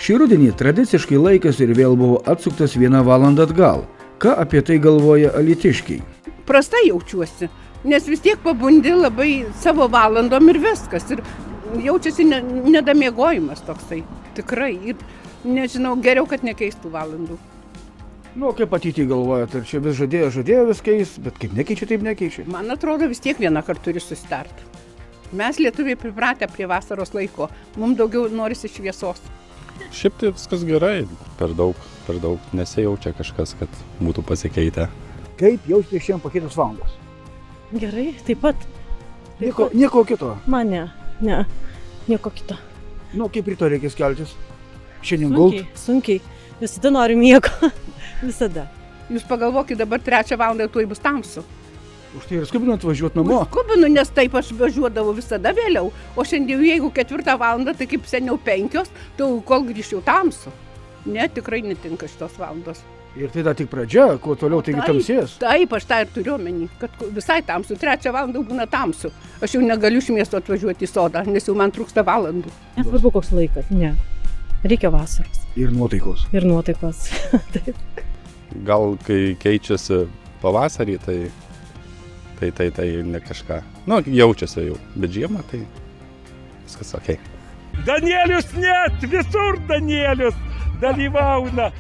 Šį rudenį tradiciškai laikas ir vėl buvo atsuktas 1 valandą atgal. Ką apie tai galvoja alytiškiai? Prastai jaučiuosi, nes vis tiek pabundi labai savo valandom ir viskas. Ir jaučiasi nedamiegojimas toksai, tikrai. Ir nežinau, geriau, kad nekeistų valandų. Nu, kaip ateitį galvojat, ar čia vis žadėjo viskais, bet kaip nekeičia, taip nekeičia. Man atrodo, vis tiek vieną kartą turi susitart. Mes lietuviai pripratę prie vasaros laiko, mums daugiau norisi šviesos. Šiaip tai viskas gerai, per daug nesijaučia kažkas, kad būtų pasikeitę. Kaip jausitės šiandien pakeitus valandos? Gerai, taip pat. Nieko kito? Man ne, nieko kito. Nu, kaip rytoj reikės keltis? Šiandien gult? Sunkiai. Visada noriu miego. Visada. Jūs pagalvokit, dabar 3 valandą tuoj bus tamsu. Už tai ir skubinat važiuoti namo? Skubinu, nes taip aš važiuodavau visada vėliau. O šiandien jeigu 4 valandą, tai kaip seniau 5, tai kol grįžčiau tamsu. Ne, tikrai netinka šitos valandos. Ir tai dar tik pradžia, kuo toliau taigi tamsės. Taip, aš tą ir turiu omeny, kad visai tamsu, 3 valandą būna tamsu. Aš jau negaliu iš miesto atvažiuoti į sodą, nes jau man trūksta valandų. Nesvarbu koks laikas, ne. Reikia vasaros. Ir nuotaikos. Ir nuotaikos. Taip. Gal kai keičiasi pavasarį, tai ne kažką. Nu, jaučiasi jau, bet žiemą tai viskas okei. Danielius net, visur Danielius dalyvauna.